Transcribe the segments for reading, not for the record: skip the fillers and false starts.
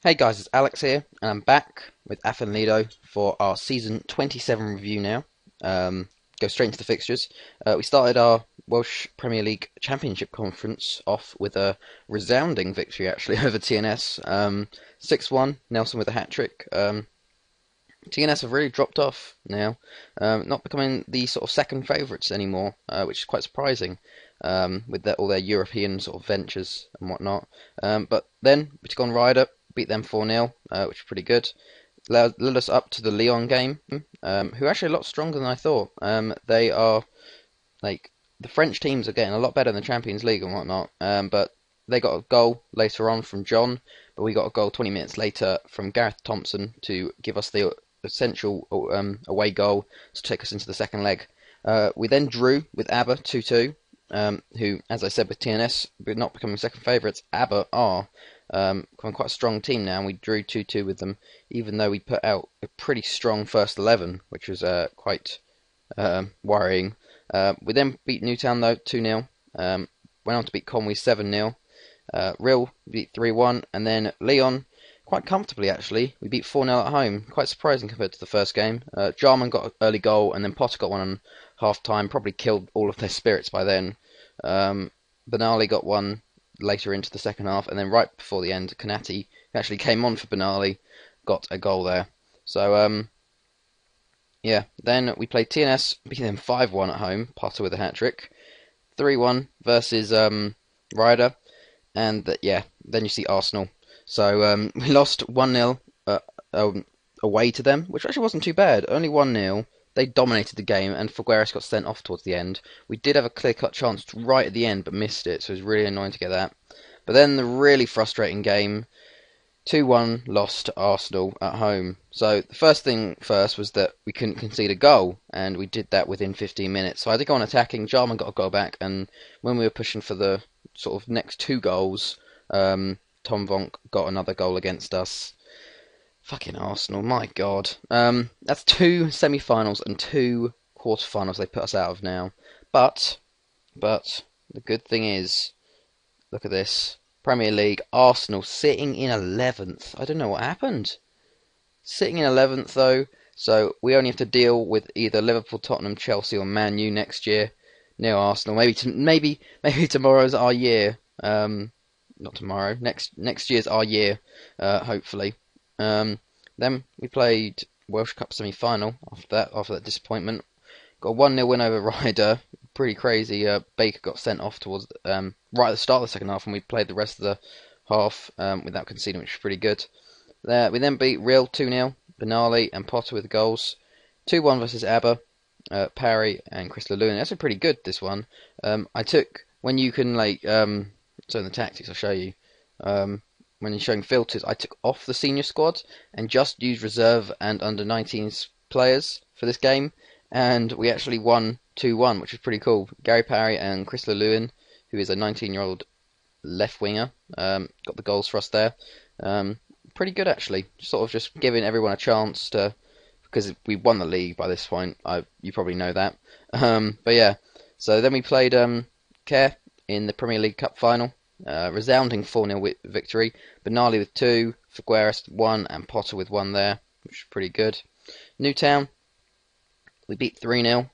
Hey guys, it's Alex here, and I'm back with Afan Lido for our season 27 review now. Go straight into the fixtures. We started our Welsh Premier League Championship conference off with a resounding victory actually over TNS. 6-1, Nelson with a hat-trick. TNS have really dropped off now, not becoming the sort of second favourites anymore, which is quite surprising with all their European sort of ventures and whatnot. But then we took on Ryder, beat them 4-0, which is pretty good. Led us up to the Lyon game, who are actually a lot stronger than I thought. They are like the French teams are getting a lot better in the Champions League and whatnot. But they got a goal later on from John, but we got a goal 20 minutes later from Gareth Thompson to give us the essential away goal to take us into the second leg. We then drew with ABBA 2-2, who, as I said with TNS, not becoming second favourites. ABBA are becoming quite a strong team now, and we drew 2-2 with them, even though we put out a pretty strong first 11, which was quite worrying. We then beat Newtown though 2-0. Went on to beat Conwy 7-0. Real beat 3-1, and then Lyon quite comfortably actually. We beat 4-0 at home. Quite surprising compared to the first game. Jarman got an early goal, and then Potter got one on half time. Probably killed all of their spirits by then. Benali got one later into the second half, and then right before the end, Kanati, who actually came on for Benali, got a goal there. So yeah, then we played TNS, beat them 5-1 at home. Potter with a hat trick. 3-1 versus Ryder, and yeah, then you see Arsenal. So we lost 1-0 away to them, which actually wasn't too bad. Only 1-0. They dominated the game, and Figueres got sent off towards the end. We did have a clear-cut chance right at the end, but missed it, so it was really annoying to get that. But then the really frustrating game, 2-1 loss to Arsenal at home. So the first thing first was that we couldn't concede a goal, and we did that within 15 minutes. So I had to go on attacking. Jarman got a goal back, and when we were pushing for the sort of next two goals, Tom Vonk got another goal against us. Fucking Arsenal, my God. That's two semi-finals and two quarter-finals they put us out of now. But the good thing is, look at this. Premier League, Arsenal sitting in 11th. I don't know what happened. Sitting in 11th though, so we only have to deal with either Liverpool, Tottenham, Chelsea, or Man U next year. No Arsenal. Maybe tomorrow's our year. Not tomorrow. Next year's our year. Hopefully. Then we played Welsh Cup semi-final after that disappointment. Got a 1-0 win over Ryder. Pretty crazy. Baker got sent off towards right at the start of the second half, and we played the rest of the half without conceding, which was pretty good. We then beat Real 2-0. Benali and Potter with goals. 2-1 versus ABBA. Parry and Chris Lewin. That's pretty good, this one. I took, when you can so in the tactics I'll show you, when you're showing filters, I took off the senior squad and just used reserve and under 19s players for this game, and we actually won 2-1, which was pretty cool. Gary Parry and Chris Lewin, who is a 19-year-old left winger, got the goals for us there. Pretty good actually, sort of just giving everyone a chance to, because we won the league by this point. You probably know that. But yeah, so then we played Care in the Premier League Cup final. Resounding 4-0 victory. Benali with 2, Figueres 1, and Potter with 1 there, which is pretty good. Newtown, we beat 3-0.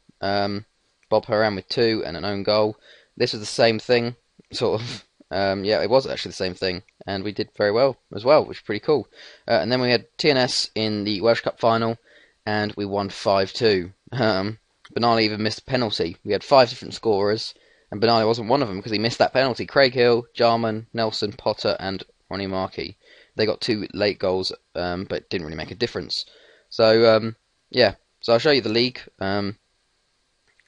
Bob Horan with 2 and an own goal. This was the same thing, sort of. Yeah, it was actually the same thing, and we did very well as well, which is pretty cool. And then we had TNS in the Welsh Cup final, and we won 5-2. Benali even missed a penalty. We had 5 different scorers, and Benali wasn't one of them because he missed that penalty. Craig Hill, Jarman, Nelson, Potter, and Ronnie Markey. They got 2 late goals, but didn't really make a difference. So, yeah. So I'll show you the league.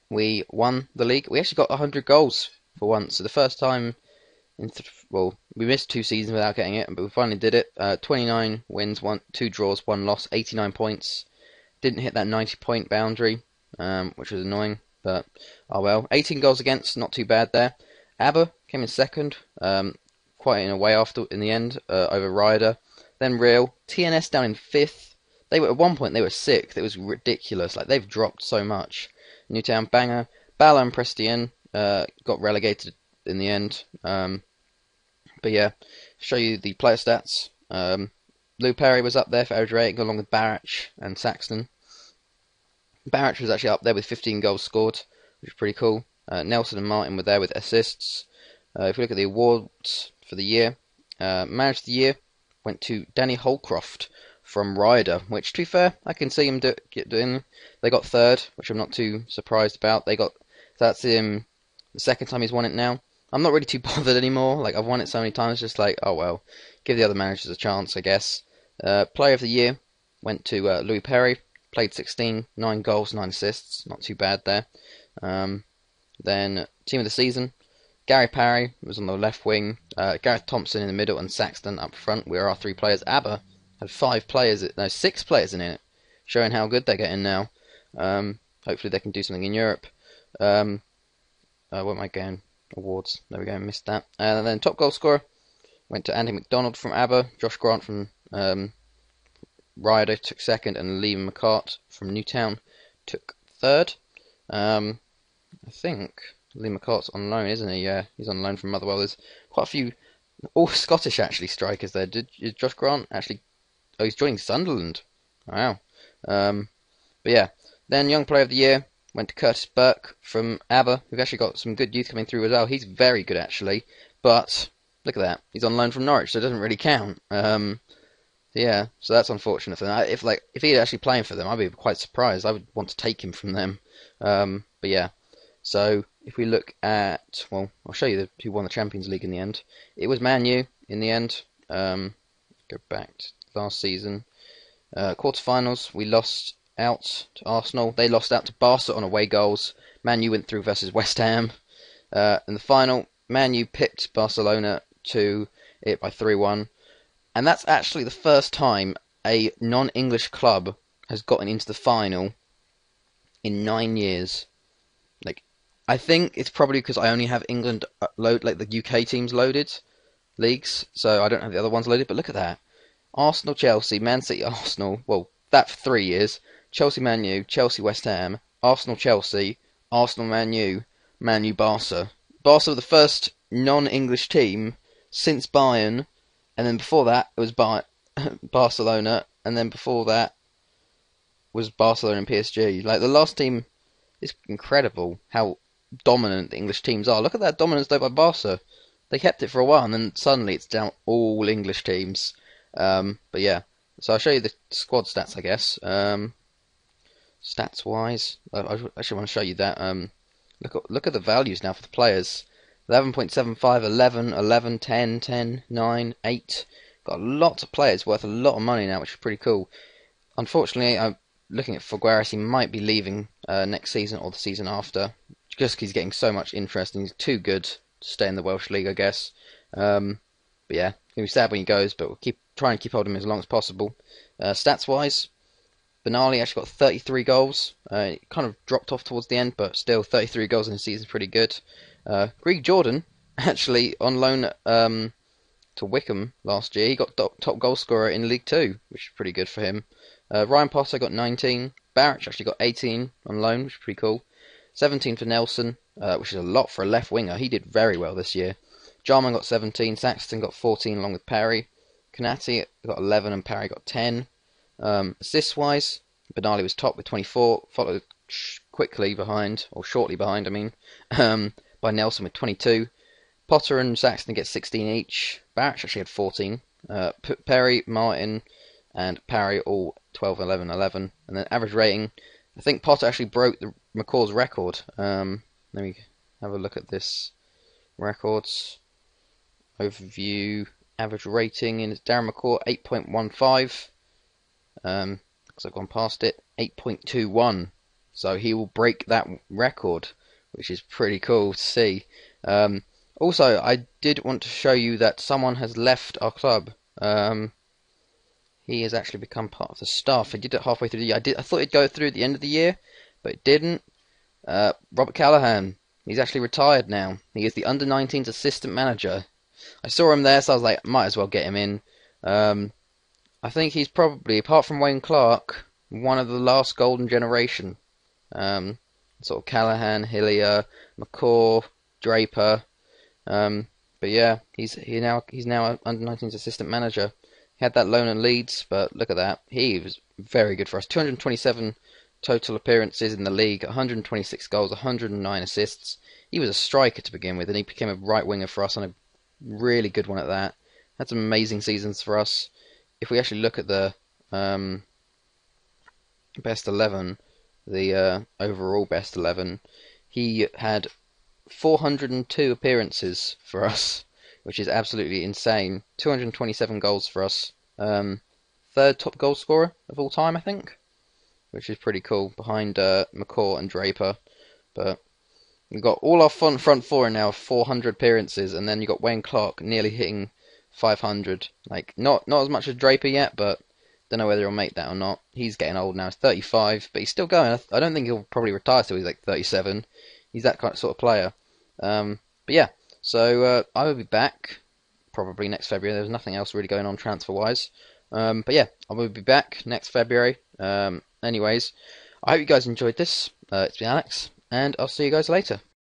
We won the league. We actually got 100 goals for once. So the first time well, we missed 2 seasons without getting it, but we finally did it. 29 wins, 2 draws, 1 loss, 89 points. Didn't hit that 90-point boundary, which was annoying. But, oh well. 18 goals against, not too bad there. ABBA came in second, quite in a way after in the end, over Ryder. Then Real. TNS down in 5th. They were, at one point, they were 6th. It was ridiculous. Like, they've dropped so much. Newtown banger. Bala and Prestian got relegated in the end. But yeah, show you the player stats. Lou Perry was up there for average rating, along with Barrach and Saxton. Barrach was actually up there with 15 goals scored, which is pretty cool. Nelson and Martin were there with assists. If we look at the awards for the year, Manager of the Year went to Danny Holcroft from Ryder, which, to be fair, I can see him doing. They got third, which I'm not too surprised about. That's him the second time he's won it now. I'm not really too bothered anymore. Like, I've won it so many times, just like, oh well, give the other managers a chance, I guess. Player of the Year went to Louis Perry. Played 16, 9 goals, 9 assists. Not too bad there. Then Team of the Season, Gary Parry was on the left wing, Gareth Thompson in the middle, and Saxton up front. We are our 3 players. ABBA had 6 players in it, showing how good they're getting now. Hopefully they can do something in Europe. What am I going? Awards. There we go, missed that. And then top goal scorer went to Andy McDonald from ABBA, Josh Grant from Ryder took second, and Liam McCart from Newtown took third. I think Liam McCart's on loan, isn't he? Yeah, he's on loan from Motherwell. There's quite a few, all Scottish actually, strikers there. Did Josh Grant actually? Oh, he's joining Sunderland. Wow. But yeah, then Young Player of the Year went to Curtis Burke from ABBA. We've actually got some good youth coming through as well. He's very good actually, but look at that. He's on loan from Norwich, so it doesn't really count. Yeah, so that's unfortunate for them. If he had actually playing for them, I'd be quite surprised. I would want to take him from them. But yeah, so if we look at, well, I'll show you who won the Champions League in the end. It was Man U in the end. Go back to last season. Quarterfinals, we lost out to Arsenal. They lost out to Barca on away goals. Man U went through versus West Ham. In the final, Man U pipped Barcelona to it by 3-1. And that's actually the first time a non-English club has gotten into the final in 9 years. Like, I think it's probably because I only have England like the UK teams loaded leagues, so I don't have the other ones loaded. But look at that: Arsenal, Chelsea, Man City, Arsenal. Well, that for 3 years. Chelsea, Man U, Chelsea, West Ham, Arsenal, Chelsea, Arsenal, Man U, Barca. Barca were the first non-English team since Bayern. And then before that, it was Barcelona, and then before that was Barcelona and PSG. Like, the last team is incredible how dominant the English teams are. Look at that dominance though by Barca. They kept it for a while, and then suddenly it's down all English teams. But yeah, so I'll show you the squad stats, I guess. Stats wise, I actually want to show you that. Look at the values now for the players. 11.75, 11, 11, 10, 10, 9, 8. Got a lot of players worth a lot of money now, which is pretty cool. Unfortunately, I'm looking at Figueres. He might be leaving next season or the season after, just because he's getting so much interest and he's too good to stay in the Welsh League, I guess. But yeah, it's going to be sad when he goes, but we'll try and keep hold of him as long as possible. Stats-wise, Benali actually got 33 goals. It kind of dropped off towards the end, but still 33 goals in a season is pretty good. Greg Jordan, actually on loan to Wickham last year, he got top goal scorer in League 2, which is pretty good for him. Ryan Potter got 19. Barrach actually got 18 on loan, which is pretty cool. 17 for Nelson, which is a lot for a left winger. He did very well this year. Jarman got 17. Saxton got 14 along with Perry. Kanati got 11 and Perry got 10. Assists wise, Benali was top with 24, followed quickly behind, or shortly behind, I mean, by Nelson with 22. Potter and Saxton get 16 each. Barrach actually had 14. Perry, Martin, and Parry all 12, 11, 11. And then average rating, I think Potter actually broke McCaw's record. Let me have a look at this. Records. Overview. Average rating in Darren McCaw, 8.15. Because I've gone past it, 8.21. So he will break that record, which is pretty cool to see. Also, I did want to show you that someone has left our club. He has actually become part of the staff. He did it halfway through the year. I thought it'd go through at the end of the year, but it didn't. Robert Callahan, he's actually retired now. He is the under-19s assistant manager. I saw him there, so I was like, might as well get him in. I think he's probably, apart from Wayne Clark, one of the last golden generation. Sort of Callahan, Hillier, McCaw, Draper. But yeah, he's now under-19s assistant manager. He had that loan in Leeds, but look at that. He was very good for us. 227 total appearances in the league, 126 goals, 109 assists. He was a striker to begin with, and he became a right winger for us, and a really good one at that. Had some amazing seasons for us. If we actually look at the best 11, the overall best 11, he had 402 appearances for us, which is absolutely insane. 227 goals for us. Third top goal scorer of all time, I think, which is pretty cool, behind McCaw and Draper. But we've got all our front four now, 400 appearances, and then you've got Wayne Clark nearly hitting 500. Like, not as much as Draper yet, but don't know whether he'll make that or not. He's getting old now. He's 35, but he's still going. I don't think he'll probably retire till he's like 37. He's that kind of sort of player. But yeah, so I will be back probably next February. There's nothing else really going on transfer-wise. But yeah, I will be back next February. Anyways, I hope you guys enjoyed this. It's been Alex, and I'll see you guys later.